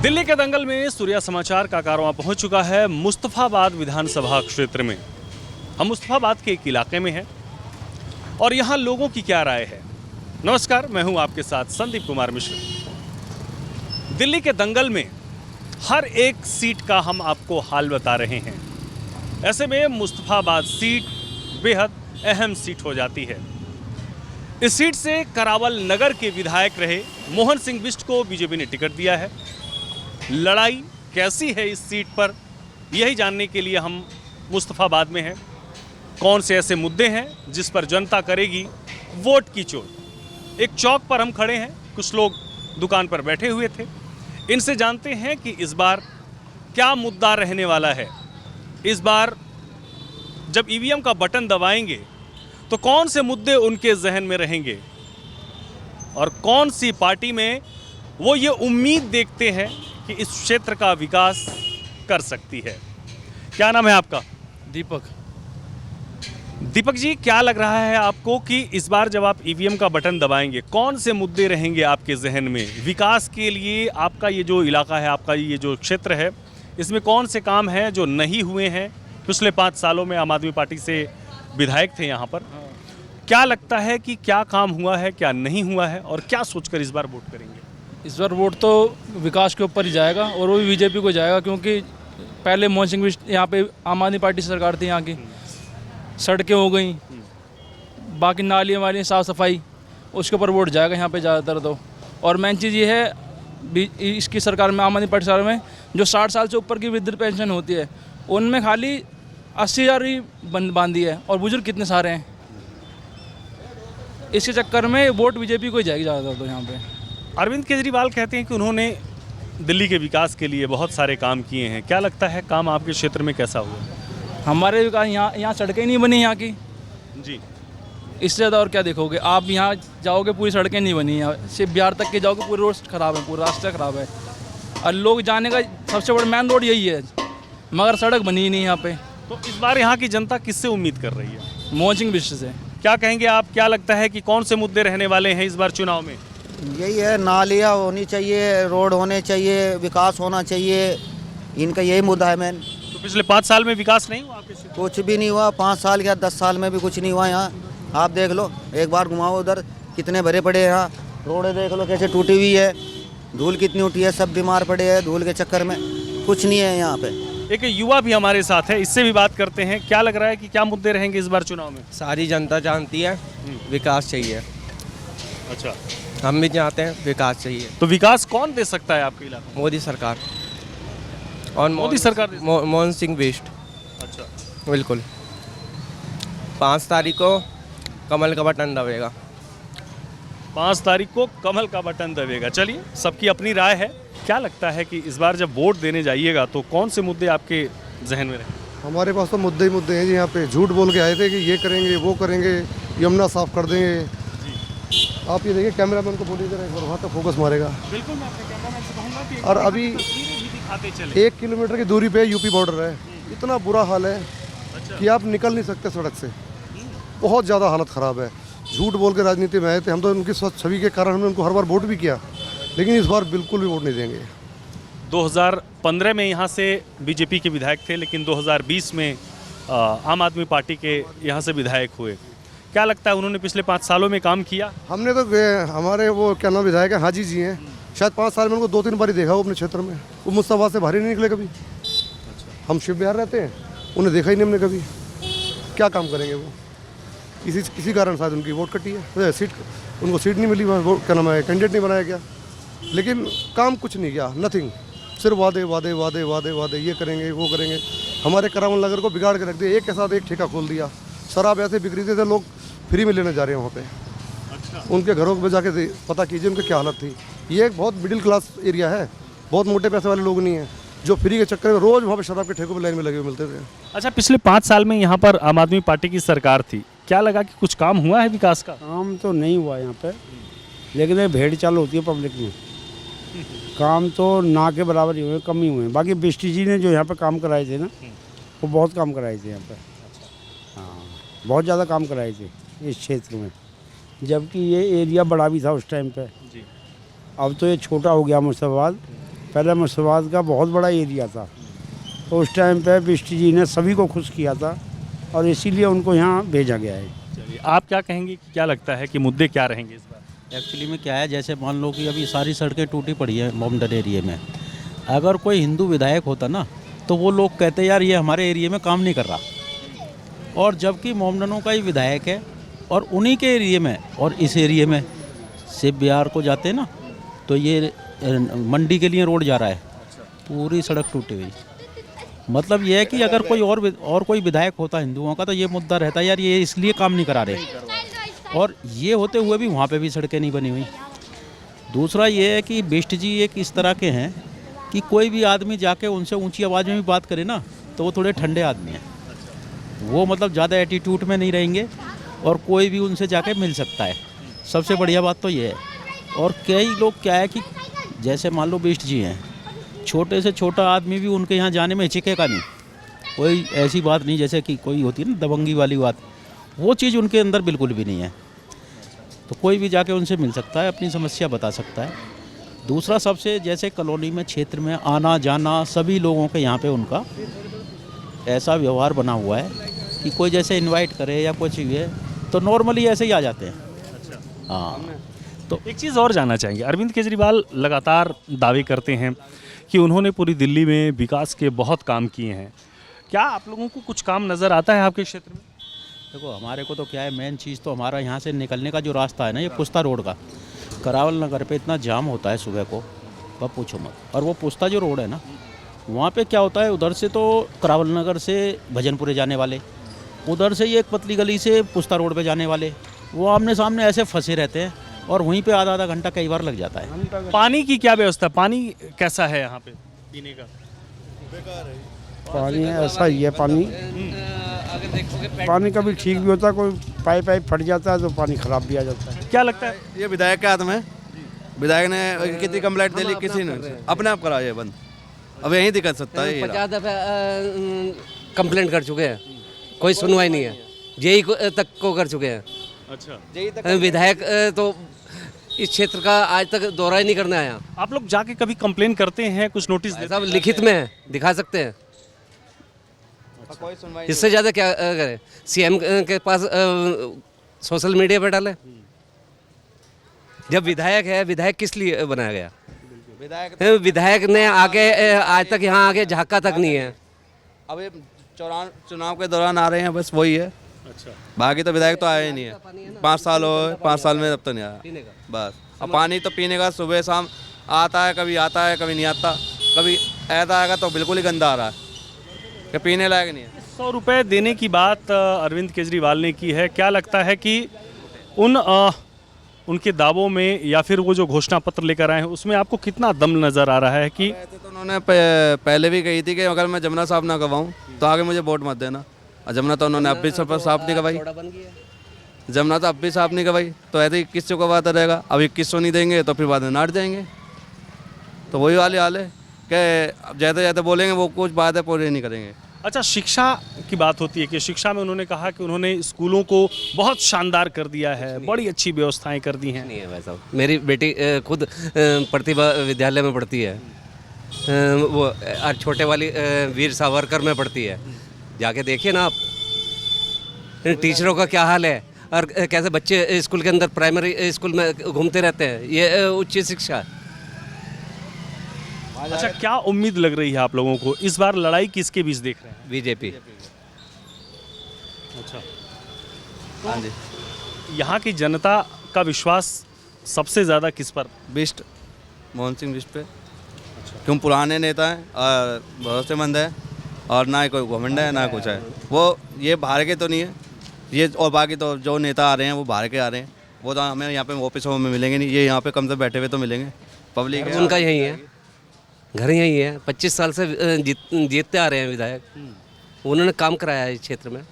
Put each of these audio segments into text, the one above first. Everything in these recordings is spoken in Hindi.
दिल्ली के दंगल में सूर्या समाचार का कारवां पहुंच चुका है मुस्तफाबाद विधानसभा क्षेत्र में। हम मुस्तफाबाद के एक इलाके में हैं और यहाँ लोगों की क्या राय है। नमस्कार, मैं हूं आपके साथ संदीप कुमार मिश्र। दिल्ली के दंगल में हर एक सीट का हम आपको हाल बता रहे हैं। ऐसे में मुस्तफाबाद सीट बेहद अहम सीट हो जाती है। इस सीट से करावल नगर के विधायक रहे मोहन सिंह बिष्ट को बीजेपी ने टिकट दिया है। लड़ाई कैसी है इस सीट पर, यही जानने के लिए हम मुस्तफाबाद में हैं। कौन से ऐसे मुद्दे हैं जिस पर जनता करेगी वोट की चोट। एक चौक पर हम खड़े हैं, कुछ लोग दुकान पर बैठे हुए थे। इनसे जानते हैं कि इस बार क्या मुद्दा रहने वाला है। इस बार जब ईवीएम का बटन दबाएंगे तो कौन से मुद्दे उनके जहन में रहेंगे और कौन सी पार्टी में वो ये उम्मीद देखते हैं कि इस क्षेत्र का विकास कर सकती है। क्या नाम है आपका? दीपक। दीपक जी, क्या लग रहा है आपको कि इस बार जब आप ईवीएम का बटन दबाएंगे कौन से मुद्दे रहेंगे आपके जहन में विकास के लिए? आपका ये जो इलाका है, आपका ये जो क्षेत्र है, इसमें कौन से काम हैं जो नहीं हुए हैं? पिछले 5 सालों में आम आदमी पार्टी से विधायक थे यहाँ पर। क्या लगता है कि क्या काम हुआ है, क्या नहीं हुआ है और क्या सोचकर इस बार वोट करेंगे? इस बार वोट तो विकास के ऊपर ही जाएगा और वो भी बीजेपी को जाएगा, क्योंकि पहले मोहन सिंह बिष्ट यहाँ पे आम आदमी पार्टी की सरकार थी। यहाँ की सड़कें हो गई, बाकी नालियाँ वाली साफ़ सफाई, उसके ऊपर वोट जाएगा यहाँ पे ज़्यादातर तो। और मेन चीज़ ये है इसकी सरकार में, आम आदमी पार्टी सरकार में, जो 60 साल से ऊपर की वृद्ध पेंशन होती है उनमें खाली 80,000 ही बांधी है और बुजुर्ग कितने सारे हैं। इसके चक्कर में वोट बीजेपी को ही जाएगी ज़्यादातर तो यहाँ पे। अरविंद केजरीवाल कहते हैं कि उन्होंने दिल्ली के विकास के लिए बहुत सारे काम किए हैं। क्या लगता है काम आपके क्षेत्र में कैसा हुआ? हमारे विकास यहाँ सड़कें नहीं बनी यहाँ की जी। इससे ज़्यादा और क्या देखोगे आप? यहाँ जाओगे पूरी सड़कें नहीं बनी हैं, सिर्फ बिहार तक के जाओगे पूरे रोड ख़राब है, पूरा रास्ता ख़राब है और लोग जाने का सबसे बड़ा मेन रोड यही है, मगर सड़क बनी ही नहीं यहाँ पे। तो इस बार यहाँ की जनता किससे उम्मीद कर रही है? मोहन सिंह बिष्ट से। क्या कहेंगे आप? क्या लगता है कि कौन से मुद्दे रहने वाले हैं इस बार चुनाव में? यही है, नालियाँ होनी चाहिए, रोड होने चाहिए, विकास होना चाहिए, इनका यही मुद्दा है मेन। तो पिछले 5 साल में विकास नहीं हुआ आपके क्षेत्र? कुछ भी नहीं हुआ। 5 साल या 10 साल में भी कुछ नहीं हुआ यहाँ। आप देख लो, एक बार घुमाओ उधर, कितने भरे पड़े हैं यहाँ। रोडें देख लो कैसे टूटी हुई है, धूल कितनी उठी है, सब बीमार पड़े हैं धूल के चक्कर में। कुछ नहीं है यहाँ पे। एक युवा भी हमारे साथ है, इससे भी बात करते हैं। क्या लग रहा है कि क्या मुद्दे रहेंगे इस बार चुनाव में? सारी जनता जानती है विकास चाहिए। अच्छा, हम भी चाहते हैं विकास चाहिए। तो विकास कौन दे सकता है आपके इलाके में? मोदी सरकार और मोदी सरकार मोहन सिंह बिष्ट। अच्छा, बिल्कुल। 5 तारीख को कमल का बटन दबेगा। 5 तारीख को कमल का बटन दबेगा। चलिए, सबकी अपनी राय है। क्या लगता है कि इस बार जब वोट देने जाइएगा तो कौन से मुद्दे आपके जहन में रहेंगे? हमारे पास तो मुद्दे ही मुद्दे हैं जी। यहाँ पे झूठ बोल के आए थे कि ये करेंगे, वो करेंगे, यमुना साफ कर देंगे। आप ये देखिए, कैमरामैन को बोलिए जरा एक बार वहाँ तक फोकस मारेगा। बिल्कुल, मैं अपने कैमरामैन से कहूंगा कि और अभी दिखाते चले। 1 किलोमीटर की दूरी पे यूपी बॉर्डर है। इतना बुरा हाल है कि आप निकल नहीं सकते सड़क से। बहुत ज़्यादा हालत ख़राब है। झूठ बोल के राजनीति में आए थे हम, तो उनकी स्वच्छ छवि के कारण हमने उनको हर बार वोट भी किया, लेकिन इस बार बिल्कुल भी वोट नहीं देंगे। 2015 में यहाँ से बीजेपी के विधायक थे, लेकिन 2020 में आम आदमी पार्टी के यहाँ से विधायक हुए। क्या लगता है उन्होंने पिछले 5 सालों में काम किया? हमने तो हमारे वो क्या नाम विधायक है, हाजी जी हैं, शायद 5 साल में उनको 2-3 बार ही देखा वो अपने क्षेत्र में। वो मुस्तफा से बाहर ही नहीं निकले कभी। हम शिव बिहार रहते हैं, उन्हें देखा ही नहीं हमने कभी। क्या काम करेंगे वो? किसी कारण शायद उनकी वोट कटी है, उनको सीट नहीं मिली, वो क्या नाम है, कैंडिडेट नहीं बनाया गया, लेकिन काम कुछ नहीं किया। नथिंग, सिर्फ वादे वादे वादे वादे वादे, ये करेंगे वो करेंगे। हमारे करावल नगर को बिगाड़ के रख दिया, एक के साथ एक ठेका खोल दिया। शराब ऐसे बिक रही थी, लोग फ्री में लेने जा रहे हैं वहाँ पे। अच्छा। उनके घरों में जाके पता कीजिए उनकी क्या हालत थी। ये एक बहुत मिडिल क्लास एरिया है, बहुत मोटे पैसे वाले लोग नहीं हैं जो फ्री के चक्कर में रोज़ वहाँ पे शराब के ठेकों पर लाइन में लगे हुए मिलते थे। अच्छा, पिछले 5 साल में यहाँ पर आम आदमी पार्टी की सरकार थी। क्या लगा कि कुछ काम हुआ है विकास का? काम तो नहीं हुआ यहाँ पे, लेकिन एक भेड़ चाल होती है पब्लिक में। काम तो ना के बराबर ही हुए, कम ही हुए। बाकी बिष्ट जी ने जो यहाँ पे काम कराए थे ना, वो बहुत काम कराए थे यहाँ पे। हाँ, बहुत ज़्यादा काम कराए थे इस क्षेत्र में, जबकि ये एरिया बड़ा भी था उस टाइम पे। अब तो ये छोटा हो गया मुस्तफाबाद, पहले मुस्तफाबाद का बहुत बड़ा एरिया था, तो उस टाइम पे बिष्ट जी ने सभी को खुश किया था और इसीलिए उनको यहाँ भेजा गया है। चलिए, आप क्या कहेंगे, क्या लगता है कि मुद्दे क्या रहेंगे इस बार? एक्चुअली में क्या है, जैसे मान लो कि अभी सारी सड़कें टूटी पड़ी हैं मोमडन एरिया में। अगर कोई हिंदू विधायक होता ना तो वो लोग कहते यार ये हमारे एरिया में काम नहीं कर रहा, और जबकि मोमडनों का ही विधायक है और उन्हीं के एरिया में और इस एरिया में से बिहार को जाते हैं ना, तो ये मंडी के लिए रोड जा रहा है, पूरी सड़क टूटी हुई। मतलब ये है कि अगर कोई और कोई विधायक होता हिंदुओं का तो ये मुद्दा रहता यार ये इसलिए काम नहीं करा रहे, और ये होते हुए भी वहाँ पे भी सड़कें नहीं बनी हुई। दूसरा ये है कि बिष्ट जी एक इस तरह के हैं कि कोई भी आदमी जाके उनसे ऊंची आवाज़ में भी बात करे ना तो वो थोड़े ठंडे आदमी हैं, वो मतलब ज़्यादा एटीट्यूड में नहीं रहेंगे और कोई भी उनसे जाके मिल सकता है। सबसे बढ़िया बात तो ये है। और कई लोग क्या है कि जैसे मान लो बिष्ट जी हैं, छोटे से छोटा आदमी भी उनके यहाँ जाने में हिचकेगा नहीं, कोई ऐसी बात नहीं जैसे कि कोई होती है ना दबंगी वाली बात, वो चीज़ उनके अंदर बिल्कुल भी नहीं है। तो कोई भी जाके उनसे मिल सकता है, अपनी समस्या बता सकता है। दूसरा सबसे जैसे कॉलोनी में क्षेत्र में आना जाना सभी लोगों के यहाँ पे उनका ऐसा व्यवहार बना हुआ है कि कोई जैसे इनवाइट करे या कुछ भी है तो नॉर्मली ऐसे ही आ जाते हैं। हाँ, तो एक चीज़ और जानना चाहेंगे, अरविंद केजरीवाल लगातार दावे करते हैं कि उन्होंने पूरी दिल्ली में विकास के बहुत काम किए हैं। क्या आप लोगों को कुछ काम नज़र आता है आपके क्षेत्र में? देखो हमारे को तो क्या है, मेन चीज़ तो हमारा यहाँ से निकलने का जो रास्ता है ना, ये पुस्ता रोड का, करावल नगर पे इतना जाम होता है सुबह को, अब पूछो मत। और वो पुस्ता जो रोड है ना, वहाँ पे क्या होता है, उधर से तो करावल नगर से भजनपुरे जाने वाले, उधर से ये एक पतली गली से पुस्ता रोड पे जाने वाले, वो आमने सामने ऐसे फंसे रहते हैं और वहीं पे आधा आधा घंटा कई बार लग जाता है। पानी की क्या व्यवस्था, पानी कैसा है यहाँ पे पीने का? पानी ऐसा ही है, पानी कभी ठीक भी होता है, कोई पाइप फट जाता है तो पानी खराब भी आ जाता है। क्या लगता है? ये विधायक के हाथ में, विधायक ने कितनी कंप्लेंट दे ली, किसी ने अपने आप करा ये बंद। अब यही दिक्कत सकता है, 50 दफे कंप्लेंट कर चुके हैं, कोई सुनवाई नहीं है, जेई तक को कर चुके हैं। अच्छा, विधायक तो इस क्षेत्र का आज तक दौरा ही नहीं करने आया। आप लोग जाके कभी कंप्लेन करते हैं, कुछ नोटिस देते सब लिखित में है, दिखा सकते हैं। कोई सुनवाई इससे ज़्यादा क्या करें, सीएम के पास सोशल मीडिया पर डालें। जब विधायक है, विधायक किस लिए बनाया गया? विधायक ने आगे आज तक यहाँ आगे झाँका तक नहीं है। अब ये चुनाव के दौरान आ रहे हैं, बस वही है। अच्छा, बाकी तो विधायक तो आया ही नहीं है। 5 साल हो गए, 5 साल में अब तो नहीं आया बस। अब पानी तो पीने का सुबह शाम आता है, कभी आता है कभी नहीं आता, कभी ऐसा आएगा तो बिल्कुल ही गंदा आ रहा है कि पीने लायक नहीं है। 100 रुपये देने की बात अरविंद केजरीवाल ने की है। क्या लगता है कि उनके दावों में या फिर वो जो घोषणा पत्र लेकर आए हैं उसमें आपको कितना दम नज़र आ रहा है कि वैसे तो उन्होंने पहले भी कही थी कि अगर मैं जमुना साफ ना करवाऊँ तो आगे मुझे वोट मत देना, और जमुना तो उन्होंने अब भी साफ नहीं करवाई। जमुना तो अब भी साफ नहीं करवाई, तो ऐसे 2100 का वादा रहेगा। अब 2100 नहीं देंगे तो फिर बाद में नाट जाएंगे। तो वही वाली हाल है कि जैसे जैसे बोलेंगे वो कुछ बातें पूरी नहीं करेंगे। अच्छा, शिक्षा की बात होती है कि शिक्षा में उन्होंने कहा कि उन्होंने स्कूलों को बहुत शानदार कर दिया है, बड़ी अच्छी व्यवस्थाएं कर दी हैं। नहीं है वैसा। मेरी बेटी खुद प्रतिभा विद्यालय में पढ़ती है, वो छोटे वाली वीर सावरकर में पढ़ती है। जाके देखिए ना आप, टीचरों का क्या हाल है और कैसे बच्चे स्कूल के अंदर प्राइमरी स्कूल में घूमते रहते हैं। ये उच्च शिक्षा। अच्छा, क्या उम्मीद लग रही है आप लोगों को, इस बार लड़ाई किसके बीच देख रहे हैं? बीजेपी। अच्छा, हाँ जी, यहाँ की जनता का विश्वास सबसे ज़्यादा किस पर? बिष्ट, मोहन सिंह बिष्ट पे। क्यों, पुराने नेता हैं और भरोसेमंद है, और ना ही कोई घमंड है ना कुछ है। वो ये बाहर के तो नहीं है ये, और बाकी तो जो नेता आ रहे हैं वो बाहर के आ रहे हैं। वो तो हमें यहाँ पे ऑफिसों में मिलेंगे नहीं, ये यहाँ पे कम से बैठे हुए तो मिलेंगे। पब्लिक है, उनका यही है, घर यही है। 25 साल से जीतते आ रहे हैं विधायक, उन्होंने काम कराया है इस क्षेत्र में।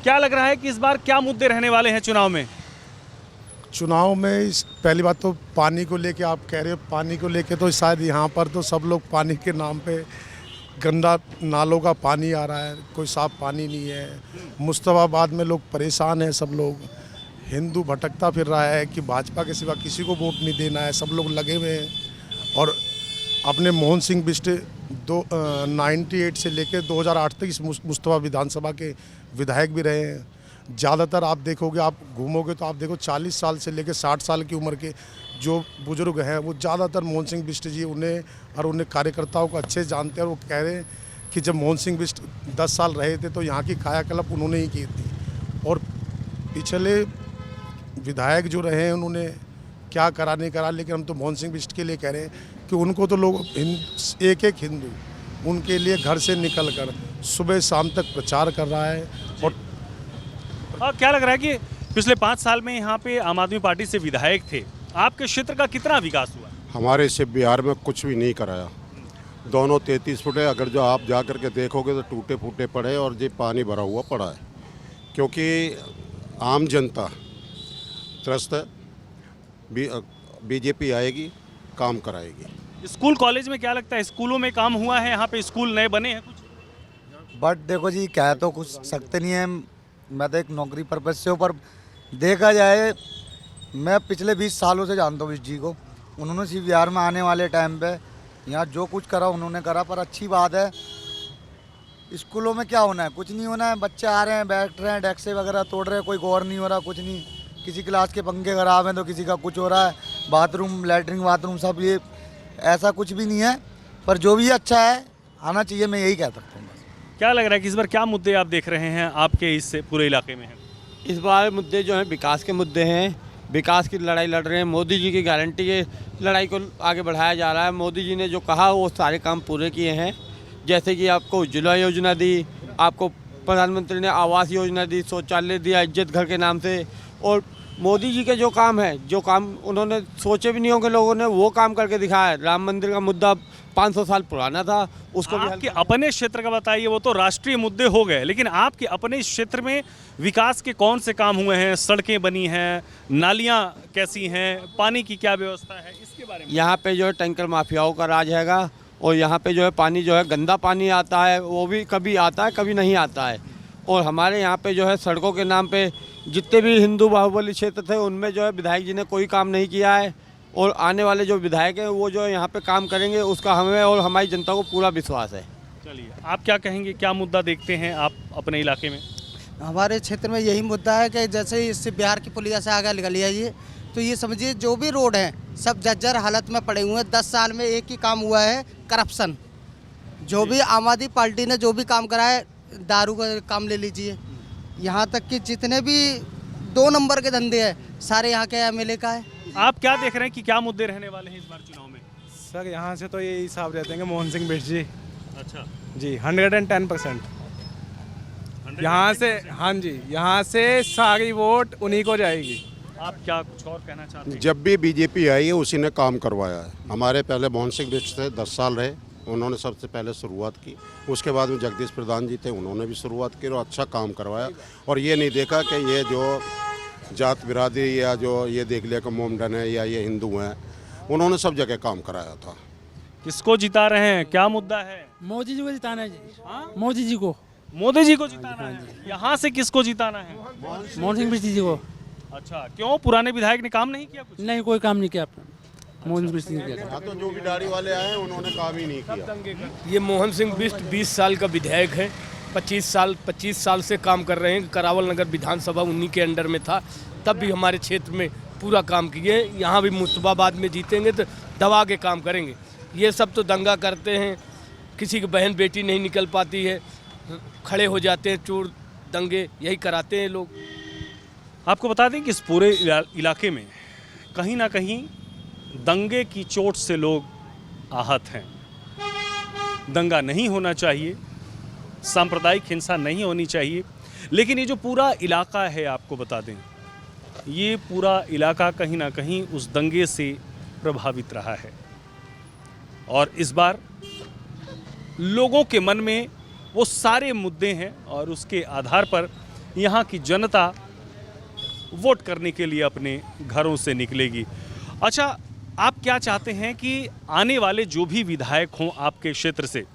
क्या लग रहा है कि इस बार क्या मुद्दे रहने वाले हैं चुनाव में? चुनाव में पहली बात तो पानी को लेके आप कह रहे हो, पानी को लेके तो शायद यहाँ पर तो सब लोग पानी के नाम पे गंदा नालों का पानी आ रहा है, कोई साफ पानी नहीं है। मुस्तफाबाद में लोग परेशान हैं, सब लोग। हिंदू भटकता फिर रहा है कि भाजपा के सिवा किसी को वोट नहीं देना है, सब लोग लगे हुए हैं। और अपने मोहन सिंह बिष्ट 98 से लेकर 2008 तक इस मुस्तफा विधानसभा के विधायक भी रहे हैं। ज़्यादातर आप देखोगे, आप घूमोगे तो आप देखो 40 साल से लेकर 60 साल की उम्र के जो बुजुर्ग हैं वो ज़्यादातर मोहन सिंह बिष्ट जी उन्हें और उन्हें कार्यकर्ताओं को अच्छे जानते हैं। और वो कह रहे हैं कि जब मोहन सिंह बिष्ट 10 साल रहे थे तो यहाँ की कायाकल्प उन्होंने ही की थी। और पिछले विधायक जो रहे हैं उन्होंने क्या करा नहीं करा, लेकिन हम तो मोहन सिंह बिष्ट के लिए कह रहे हैं कि उनको तो लोग एक एक हिंदू उनके लिए घर से निकल कर सुबह शाम तक प्रचार कर रहा है। और क्या लग रहा है कि पिछले 5 साल में यहाँ पे आम आदमी पार्टी से विधायक थे, आपके क्षेत्र का कितना विकास हुआ? हमारे से बिहार में कुछ भी नहीं कराया। दोनों 33 फुट है, अगर जो आप जा कर के देखोगे तो टूटे फूटे पड़े और ये पानी भरा हुआ पड़ा है, क्योंकि आम जनता त्रस्त है। बीजेपी आएगी, काम कराएगी। स्कूल कॉलेज में क्या लगता है, स्कूलों में काम हुआ है? यहाँ पे स्कूल नए बने हैं कुछ? बट देखो जी, कह तो कुछ सकते नहीं है, मैं तो एक नौकरी पर्पज से ऊपर देखा जाए। मैं पिछले 20 सालों से जानता हूँ इस जी को। उन्होंने सिर्फ बिहार में आने वाले टाइम पे यहाँ जो कुछ करा उन्होंने करा। पर अच्छी बात है, स्कूलों में क्या होना है, कुछ नहीं होना है। बच्चे आ रहे हैं, बैठ रहे हैं, डेस्क वगैरह तोड़ रहे हैं, कोई गौर नहीं हो रहा, कुछ नहीं। किसी क्लास के पंखे खराब हैं तो किसी का कुछ हो रहा है, बाथरूम लैट्रिन बाथरूम सब, ये ऐसा कुछ भी नहीं है। पर जो भी अच्छा है आना चाहिए, मैं यही कह सकता हूँ। क्या लग रहा है कि इस बार क्या मुद्दे आप देख रहे हैं आपके इस पूरे इलाके में हैं? इस बार मुद्दे जो हैं विकास के मुद्दे हैं। विकास की लड़ाई लड़ रहे हैं। मोदी जी की गारंटी है, लड़ाई को आगे बढ़ाया जा रहा है। मोदी जी ने जो कहा वो सारे काम पूरे किए हैं। जैसे कि आपको उज्ज्वला योजना दी, आपको प्रधानमंत्री ने आवास योजना दी, शौचालय दिया इज्जत घर के नाम से। और मोदी जी के जो काम है, जो काम उन्होंने सोचे भी नहीं होंगे लोगों ने, वो काम करके दिखाया है। राम मंदिर का मुद्दा 500 साल पुराना था, उसको भी आपके अपने क्षेत्र का बताइए, वो तो राष्ट्रीय मुद्दे हो गए, लेकिन आपके अपने क्षेत्र में विकास के कौन से काम हुए हैं? सड़कें बनी हैं, नालियाँ कैसी हैं, पानी की क्या व्यवस्था है, इसके बारे में? यहाँ पे जो है टैंकर माफियाओं का राज हैगा। और यहाँ पे जो है पानी जो है गंदा पानी आता है, वो भी कभी आता है कभी नहीं आता है। और हमारे यहाँ पे जो है सड़कों के नाम पे जितने भी हिंदू बाहुबली क्षेत्र थे उनमें जो है विधायक जी ने कोई काम नहीं किया है। और आने वाले जो विधायक हैं वो जो है यहाँ पे काम करेंगे, उसका हमें और हमारी जनता को पूरा विश्वास है। चलिए, आप क्या कहेंगे, क्या मुद्दा देखते हैं आप अपने इलाके में? हमारे क्षेत्र में यही मुद्दा है कि जैसे इससे बिहार की पुलिया से आगे निकल जाइए तो ये समझिए जो भी रोड हैं सब जर्जर हालत में पड़े हुए हैं। 10 साल में एक ही काम हुआ है, करप्शन। जो भी आम आदमी पार्टी ने जो भी काम करा है, दारू का काम ले लीजिए, यहाँ तक कि जितने भी 2 नंबर के धंधे हैं सारे यहाँ के MLA का है। आप क्या देख रहे हैं कि क्या मुद्दे रहने वाले हैं इस बार चुनाव में? सर यहाँ से तो ये हिसाब रहते हैं मोहन सिंह बिष्ट जी। अच्छा जी, 110% यहाँ से। हाँ जी, यहाँ से सारी वोट उन्हीं को जाएगी। आप क्या कुछ और कहना चाहते हैं? जब भी बीजेपी आई है उसी ने काम करवाया है। हमारे पहले मोहन सिंह बिष्ट थे, 10 साल रहे, उन्होंने सबसे पहले शुरुआत की। उसके बाद में जगदीश प्रधान जी थे, उन्होंने भी शुरुआत की और अच्छा काम करवाया। और ये नहीं देखा कि ये जो जात बिरादरी या जो ये देख लिया कि मोमडन है या ये हिंदू हैं, उन्होंने सब जगह काम कराया था। किसको जिता रहे हैं, क्या मुद्दा है? मोदी जी को जिताना है जी। मोदी जी को। मोदी जी को जिताना है। यहाँ से किसको जिताना है? मोहन सिंह बिष्ट जी को। अच्छा, क्यों? पुराने विधायक ने काम नहीं किया कुछ? नहीं, कोई काम नहीं किया आपने। मोहन बिष्ट ने किया। हाँ, तो जो भी दाढ़ी वाले आए हैं उन्होंने काम ही नहीं किया। ये मोहन सिंह बिष्ट 20 साल का विधायक है। 25 साल से काम कर रहे हैं। करावल नगर विधानसभा उन्हीं के अंडर में था, तब भी हमारे क्षेत्र में पूरा काम किए। यहाँ भी मुस्तफाबाद में जीतेंगे तो दबा के काम करेंगे। ये सब तो दंगा करते हैं, किसी की बहन बेटी नहीं निकल पाती है, खड़े हो जाते हैं चोर दंगे, यही कराते हैं लोग। आपको बता दें कि इस पूरे इलाके में कहीं ना कहीं दंगे की चोट से लोग आहत हैं। दंगा नहीं होना चाहिए, सांप्रदायिक हिंसा नहीं होनी चाहिए, लेकिन ये जो पूरा इलाका है, आपको बता दें, ये पूरा इलाका कहीं ना कहीं उस दंगे से प्रभावित रहा है। और इस बार लोगों के मन में वो सारे मुद्दे हैं और उसके आधार पर यहाँ की जनता वोट करने के लिए अपने घरों से निकलेगी। अच्छा, आप क्या चाहते हैं कि आने वाले जो भी विधायक हों आपके क्षेत्र से,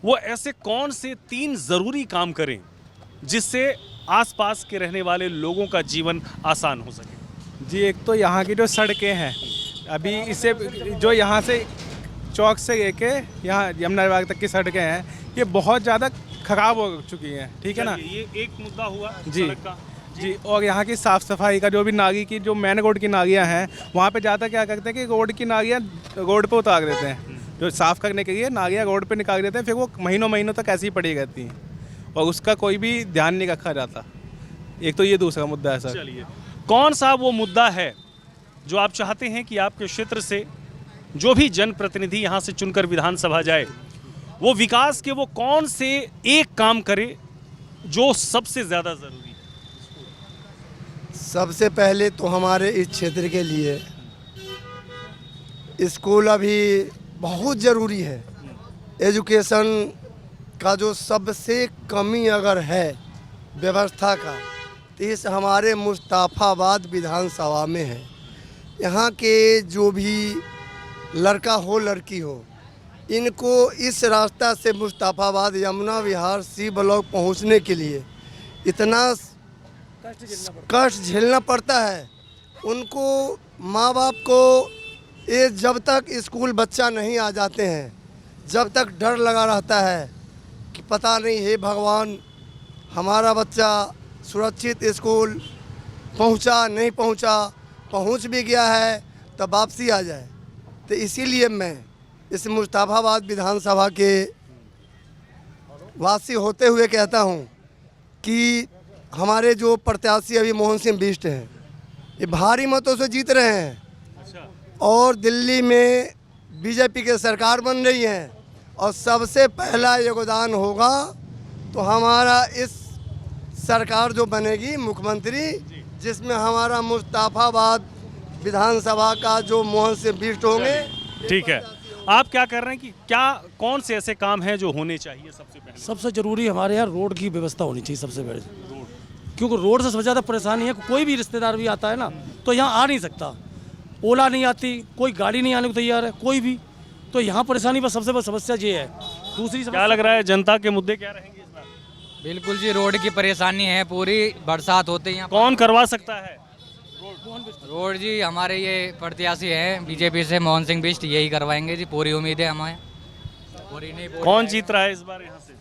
वो ऐसे कौन से 3 ज़रूरी काम करें जिससे आसपास के रहने वाले लोगों का जीवन आसान हो सके? जी, एक तो यहाँ की जो सड़कें हैं, अभी इसे जो यहाँ से चौक से लेके यहाँ यमुना बाग तक की सड़कें हैं, ये बहुत ज़्यादा ख़राब हो चुकी हैं, ठीक है ना। ये एक मुद्दा हुआ जी सड़क का। जी, और यहाँ की साफ़ सफाई का जो भी नाली की जो मेन रोड की नालियाँ हैं, वहाँ पे ज़्यादा क्या करते हैं कि रोड की नालियाँ रोड पे उतार देते हैं, जो साफ़ करने के लिए नालियाँ रोड पे निकाल देते हैं, फिर वो महीनों महीनों तक ऐसी ही पड़ी रहती हैं और उसका कोई भी ध्यान नहीं रखा जाता। एक तो ये दूसरा मुद्दा है सर। चलिए, कौन सा वो मुद्दा है जो आप चाहते हैं कि आपके क्षेत्र से जो भी जनप्रतिनिधि यहाँ से चुनकर विधानसभा जाए, वो विकास के वो कौन से एक काम करे जो सबसे ज़्यादा ज़रूरी है? सबसे पहले तो हमारे इस क्षेत्र के लिए स्कूल अभी बहुत ज़रूरी है। एजुकेशन का जो सबसे कमी अगर है व्यवस्था का, तो इस हमारे मुस्तफ़ाबाद विधानसभा में है। यहाँ के जो भी लड़का हो लड़की हो, इनको इस रास्ता से मुस्तफ़ाबाद यमुना विहार सी ब्लॉक पहुँचने के लिए इतना कष्ट झेलना पड़ता है। उनको माँ बाप को ये जब तक स्कूल बच्चा नहीं आ जाते हैं, जब तक डर लगा रहता है कि पता नहीं हे भगवान हमारा बच्चा सुरक्षित स्कूल पहुंचा नहीं पहुंचा, पहुंच भी गया है तब वापसी आ जाए। तो इसीलिए मैं इस मुस्तफ़ाबाद विधानसभा के वासी होते हुए कहता हूं कि हमारे जो प्रत्याशी अभी मोहन सिंह बिष्ट हैं, ये भारी मतों से जीत रहे हैं और दिल्ली में बीजेपी की सरकार बन रही है और सबसे पहला योगदान होगा तो हमारा इस सरकार जो बनेगी मुख्यमंत्री, जिसमें हमारा मुस्तफ़ाबाद विधानसभा का जो मोहन सिंह बिष्ट होंगे। ठीक है, आप क्या कर रहे हैं कि क्या कौन से ऐसे काम हैं जो होने चाहिए सबसे पहले? सबसे ज़रूरी हमारे यहाँ रोड की व्यवस्था होनी चाहिए सबसे पहले, क्योंकि रोड से सबसे ज़्यादा परेशानी है। कोई भी रिश्तेदार भी आता है ना तो यहाँ आ नहीं सकता, ओला नहीं आती, कोई गाड़ी नहीं आने को तैयार है कोई भी, तो यहाँ परेशानी बस सबसे बड़ी समस्या ये है। दूसरी क्या लग रहा है जनता के मुद्दे क्या रहेंगे इस बार? बिल्कुल जी, रोड की परेशानी है पूरी, बरसात होते ही यहाँ कौन करवा सकता है रोड? जी हमारे ये प्रत्याशी हैं बीजेपी से मोहन सिंह बिष्ट, यही करवाएंगे जी, पूरी उम्मीद है हमें। कौन जीत रहा है इस बार यहाँ से?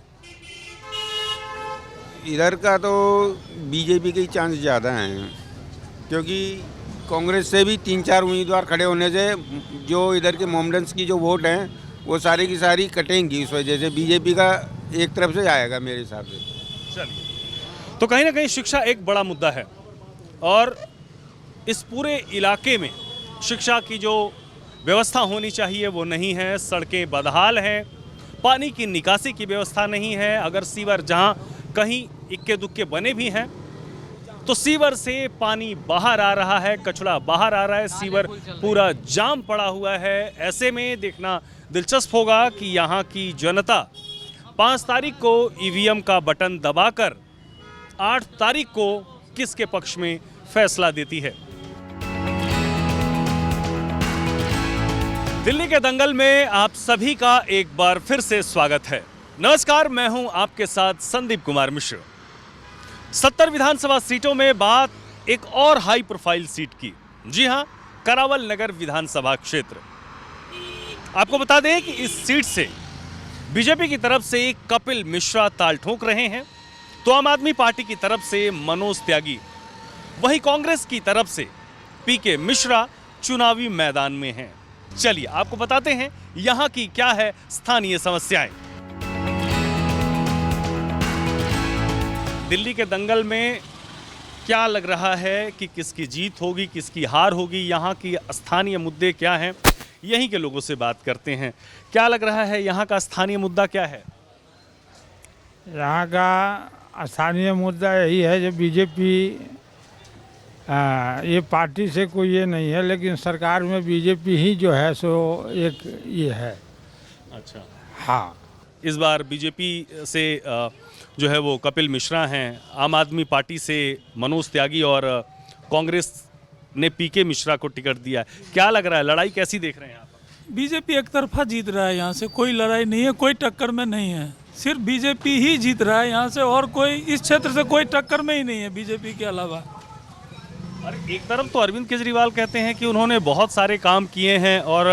इधर का तो बीजेपी के ही चांस ज़्यादा हैं, क्योंकि कांग्रेस से भी 3-4 उम्मीदवार खड़े होने से जो इधर के मोमडन्स की जो वोट हैं वो सारी की सारी कटेंगी। इस वजह से बीजेपी का एक तरफ से आएगा मेरे हिसाब से। चलिए, तो कहीं ना कहीं शिक्षा एक बड़ा मुद्दा है और इस पूरे इलाके में शिक्षा की जो व्यवस्था होनी चाहिए वो नहीं है। सड़कें बदहाल हैं, पानी की निकासी की व्यवस्था नहीं है। अगर सीवर जहाँ कहीं इक्के दुक्के बने भी हैं तो सीवर से पानी बाहर आ रहा है, कचरा बाहर आ रहा है, सीवर पूरा जाम पड़ा हुआ है। ऐसे में देखना दिलचस्प होगा कि यहाँ की जनता 5 तारीख को ईवीएम का बटन दबाकर 8 तारीख को किसके पक्ष में फैसला देती है। दिल्ली के दंगल में आप सभी का एक बार फिर से स्वागत है। नमस्कार, मैं हूं आपके साथ संदीप कुमार मिश्र। 70 विधानसभा सीटों में बात एक और हाई प्रोफाइल सीट की, जी हां, करावल नगर विधानसभा क्षेत्र। आपको बता दें कि इस सीट से बीजेपी की तरफ से कपिल मिश्रा ताल ठोक रहे हैं, तो आम आदमी पार्टी की तरफ से मनोज त्यागी, वहीं कांग्रेस की तरफ से पीके मिश्रा चुनावी मैदान में हैं। चलिए आपको बताते हैं यहां की क्या है स्थानीय समस्याएं। दिल्ली के दंगल में क्या लग रहा है कि किसकी जीत होगी, किसकी हार होगी, यहाँ की स्थानीय मुद्दे क्या हैं, यहीं के लोगों से बात करते हैं। क्या लग रहा है यहाँ का स्थानीय मुद्दा क्या है? यहाँ का स्थानीय मुद्दा यही है जो बीजेपी ये पार्टी से कोई ये नहीं है, लेकिन सरकार में बीजेपी ही जो है सो एक ये है। अच्छा, हाँ, इस बार बीजेपी से जो है वो कपिल मिश्रा हैं, आम आदमी पार्टी से मनोज त्यागी और कांग्रेस ने पीके मिश्रा को टिकट दिया है। क्या लग रहा है, लड़ाई कैसी देख रहे हैं आप? बीजेपी एक तरफा जीत रहा है, यहाँ से कोई लड़ाई नहीं है, कोई टक्कर में नहीं है, सिर्फ बीजेपी ही जीत रहा है यहाँ से, और कोई इस क्षेत्र से कोई टक्कर में ही नहीं है बीजेपी के अलावा। अरे एक तरफ तो अरविंद केजरीवाल कहते हैं कि उन्होंने बहुत सारे काम किए हैं और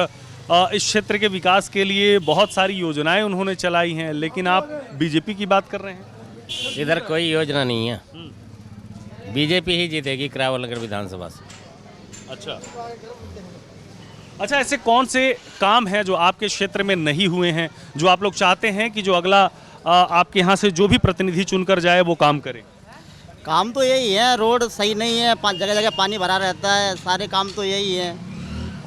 इस क्षेत्र के विकास के लिए बहुत सारी योजनाएं उन्होंने चलाई हैं, लेकिन आप बीजेपी की बात कर रहे हैं। इधर कोई योजना नहीं है, बीजेपी ही जीतेगी करावल नगर विधानसभा से। अच्छा, ऐसे कौन से काम हैं जो आपके क्षेत्र में नहीं हुए हैं, जो आप लोग चाहते हैं कि जो अगला आपके यहाँ से जो भी प्रतिनिधि चुनकर जाए वो काम करे? काम तो यही है, रोड सही नहीं है, जगह जगह पानी भरा रहता है, सारे काम तो यही है।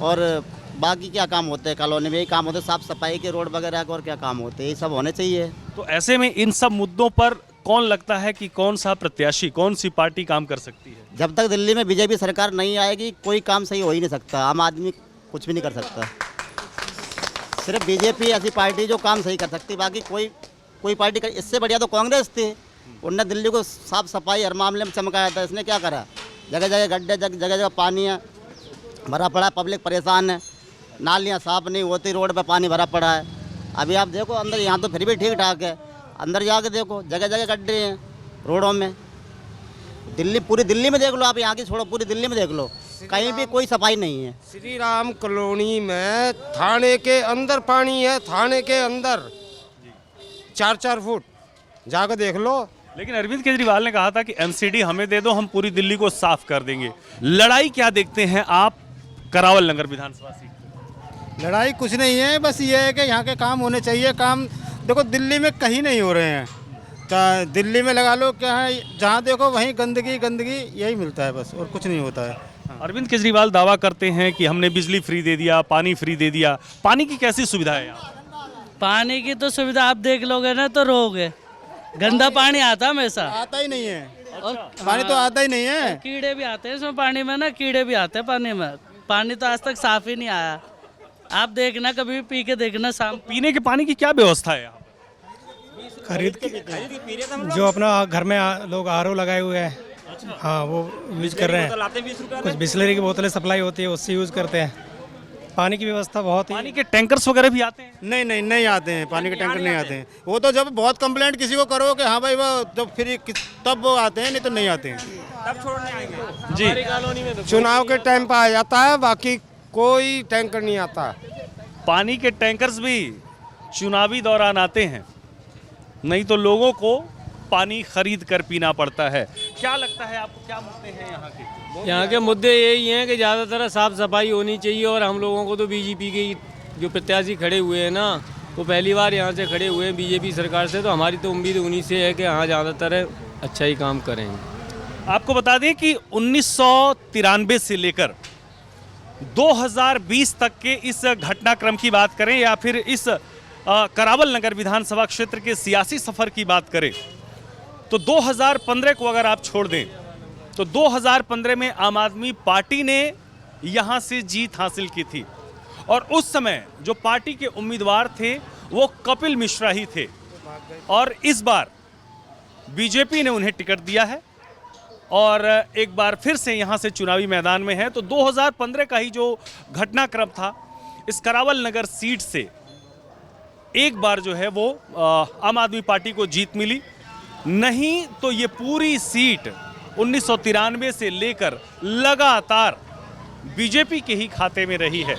और बाकी क्या काम होते हैं कॉलोनी में? यही काम होते हैं, साफ सफाई के, रोड वगैरह के, और क्या काम होते हैं, ये सब होने चाहिए। तो ऐसे में इन सब मुद्दों पर कौन लगता है कि कौन सा प्रत्याशी, कौन सी पार्टी काम कर सकती है? जब तक दिल्ली में बीजेपी सरकार नहीं आएगी कोई काम सही हो ही नहीं सकता, आम आदमी कुछ भी नहीं कर सकता। सिर्फ बीजेपी ऐसी पार्टी जो काम सही कर सकती, बाकी कोई पार्टी कर। इससे बढ़िया तो कांग्रेस थी, उनने दिल्ली को साफ सफाई हर मामले में चमकाया था। इसने क्या करा? जगह जगह गड्ढे, जगह जगह पानी है भरा पड़ा है, पब्लिक परेशान है, नालियाँ साफ नहीं होती, रोड पे पानी भरा पड़ा है। अभी आप देखो अंदर, यहाँ तो फिर भी ठीक ठाक है, अंदर जाके देखो जगह जगह गड्ढे हैं रोडों में। पूरी दिल्ली में देख लो आप, यहाँ की छोड़ो, पूरी दिल्ली में देख लो, कहीं भी कोई सफाई नहीं है। श्री राम कॉलोनी में थाने के अंदर पानी है, थाने के अंदर 4-4 फुट, जाकर देख लो। लेकिन अरविंद केजरीवाल ने कहा था कि एमसीडी हमें दे दो, हम पूरी दिल्ली को साफ कर देंगे। लड़ाई क्या देखते हैं आप करावल नगर विधानसभा सीट? लड़ाई कुछ नहीं है, बस ये है कि यहाँ के काम होने चाहिए। काम देखो दिल्ली में कहीं नहीं हो रहे हैं, तो दिल्ली में लगा लो क्या है, जहाँ देखो वहीं गंदगी गंदगी यही मिलता है बस, और कुछ नहीं होता है। अरविंद केजरीवाल दावा करते हैं कि हमने बिजली फ्री दे दिया, पानी फ्री दे दिया। पानी की कैसी सुविधा है यहाँ? पानी की तो सुविधा आप देख लोगे ना तो रोगे, गंदा पानी आता हमेशा, आता ही नहीं है, और पानी तो आता ही नहीं है। कीड़े भी आते हैं इसमें पानी में ना, कीड़े भी आते हैं पानी में। पानी तो आज तक साफ ही नहीं आया, आप देखना कभी भी पी के देखना। शाम पीने के पानी की क्या व्यवस्था है यहाँ? खरीद के जो अपना घर में लोग आरओ लगाए हुए हैं, हाँ वो यूज कर रहे हैं। कुछ बिस्लरी की बोतलें सप्लाई होती है, उससे यूज करते हैं। पानी की व्यवस्था बहुत ही। पानी के टैंकर्स वगैरह भी आते हैं? नहीं आते हैं, पानी के टैंकर नहीं आते हैं। वो तो जब बहुत कंप्लेंट किसी को करो कि हाँ भाई वो जब फिर तब वो आते हैं, नहीं तो नहीं आते हैं। तब छोड़ने आएंगे जी। चुनाव के टाइम पर आ जाता है, बाकी कोई टैंकर नहीं आता। पानी के टैंकर्स भी चुनावी दौरान आते हैं, नहीं तो लोगों को पानी खरीद कर पीना पड़ता है। क्या लगता है आपको, क्या मुद्दे हैं यहाँ के? यहाँ के मुद्दे यही हैं कि ज़्यादातर साफ़ सफाई होनी चाहिए, और हम लोगों को तो बीजेपी के जो प्रत्याशी खड़े हुए हैं ना, वो पहली बार यहाँ से खड़े हुए हैं बीजेपी सरकार से, तो हमारी तो उम्मीद उन्हीं से है कि हाँ ज़्यादातर अच्छा ही काम करेंगे। आपको बता दें कि 1993 से लेकर 2020 तक के इस घटनाक्रम की बात करें या फिर इस करावल नगर विधानसभा क्षेत्र के सियासी सफर की बात करें, तो 2015 को अगर आप छोड़ दें तो 2015 में आम आदमी पार्टी ने यहां से जीत हासिल की थी, और उस समय जो पार्टी के उम्मीदवार थे वो कपिल मिश्रा ही थे, और इस बार बीजेपी ने उन्हें टिकट दिया है और एक बार फिर से यहां से चुनावी मैदान में है। तो 2015 का ही जो घटनाक्रम था, इस करावल नगर सीट से एक बार जो है वो आम आदमी पार्टी को जीत मिली, नहीं तो ये पूरी सीट 1993 से लेकर लगातार बीजेपी के ही खाते में रही है।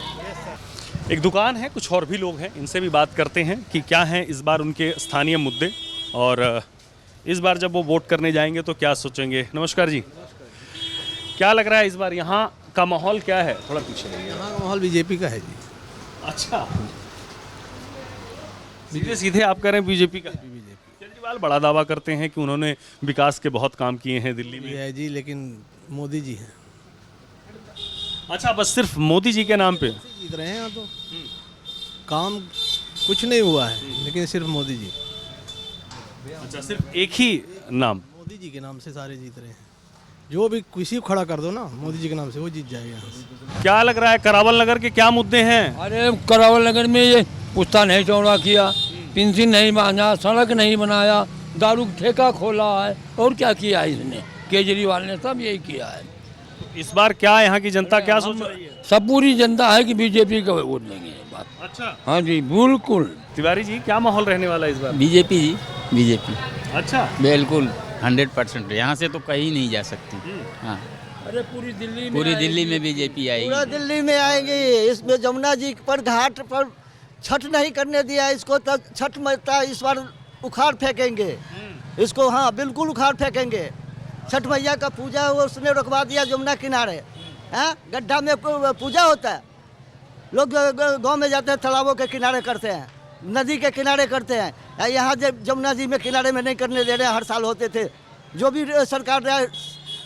एक दुकान है, कुछ और भी लोग हैं, इनसे भी बात करते हैं कि क्या हैं इस बार उनके स्थानीय मुद्दे, और इस बार जब वो वोट करने जाएंगे तो क्या सोचेंगे। नमस्कार जी, क्या लग रहा है इस बार यहाँ का माहौल क्या है? थोड़ा पीछे रहिए। यहाँ का माहौल बीजेपी का है जी। अच्छा, सीधे सीधे आप कह रहे हैं बीजेपी का? केजरीवाल बड़ा दावा करते हैं कि उन्होंने विकास के बहुत काम किए हैं दिल्ली में। है जी, लेकिन मोदी जी हैं। अच्छा, बस सिर्फ मोदी जी के नाम पे जीत रहे हैं यहाँ तो, काम कुछ नहीं हुआ है, लेकिन सिर्फ मोदी जी। अच्छा, सिर्फ एक ही नाम मोदी जी के नाम से सारे जीत रहे हैं। जो भी किसी को खड़ा कर दो ना मोदी जी के नाम से, वो जीत जाएगा यहाँ से। क्या लग रहा है करावल नगर के क्या मुद्दे हैं? अरे करावल नगर में ये पुश्ता नहीं चौड़ा किया, पेंशन नहीं मांगा, सड़क नहीं बनाया, दारू ठेका खोला है, और क्या किया है इसने? केजरीवाल ने सब यही किया है। इस बार क्या यहाँ की जनता क्या सोच रही है? सब पूरी जनता है कि बीजेपी को वोट देंगे। बात अच्छा, हाँ जी बिल्कुल। तिवारी जी, क्या माहौल रहने वाला है इस बार? बीजेपी जी, बीजेपी। अच्छा, बिल्कुल 100%, यहाँ से तो कहीं नहीं जा सकती। हाँ, अरे पूरी दिल्ली में बीजेपी आएगी। पूरा दिल्ली में आएंगे। इसमें जमुना जी पर घाट पर छठ नहीं करने दिया इसको, तब छठ माता इस बार उखाड़ फेंकेंगे इसको। हाँ बिल्कुल उखाड़ फेंकेंगे। छठ मैया का पूजा उसने रुकवा दिया जमुना किनारे। हाँ गड्ढा में पूजा होता है, लोग गांव में जाते हैं तालाबों के किनारे करते हैं, नदी के किनारे करते हैं। यहाँ जमुना जी में किनारे में नहीं करने दे रहे हैं। हर साल होते थे, जो भी सरकार रहा,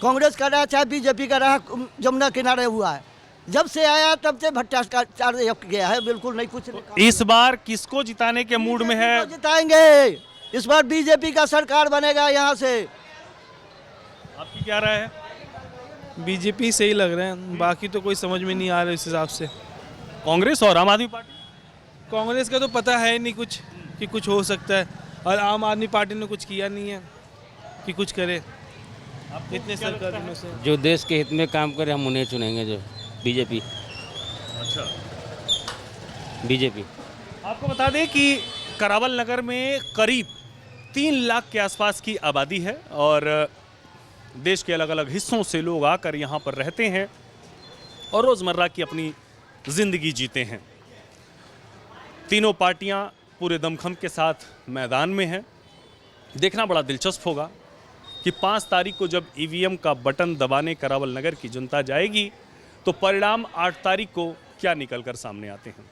कांग्रेस का रहा चाहे बीजेपी का रहा, जमुना किनारे हुआ है। जब से आया तब से भ्रष्टाचार गया है, बिल्कुल नहीं कुछ नहीं। इस बार किसको जिताने के मूड में है? जिताएंगे इस बार, बीजेपी का सरकार बनेगा यहाँ से। आपकी क्या राय है? बीजेपी सही लग रहे हैं, बाकी तो कोई समझ में नहीं आ रहा इस हिसाब से। कांग्रेस और आम आदमी पार्टी? कांग्रेस का तो पता है नहीं कुछ कि कुछ हो सकता है, और आम आदमी पार्टी ने कुछ किया नहीं है कि कुछ करे इतने सरकारों से। जो देश के हित में काम करे हम उन्हें चुनेंगे, जो बीजेपी। अच्छा, बीजेपी। आपको बता दें कि करावल नगर में करीब 3 लाख के आसपास की आबादी है और देश के अलग अलग हिस्सों से लोग आकर यहाँ पर रहते हैं और रोज़मर्रा की अपनी ज़िंदगी जीते हैं। तीनों पार्टियाँ पूरे दमखम के साथ मैदान में हैं। देखना बड़ा दिलचस्प होगा कि 5 तारीख को जब ईवीएम का बटन दबाने करावल नगर की जनता जाएगी तो परिणाम 8 तारीख को क्या निकल कर सामने आते हैं।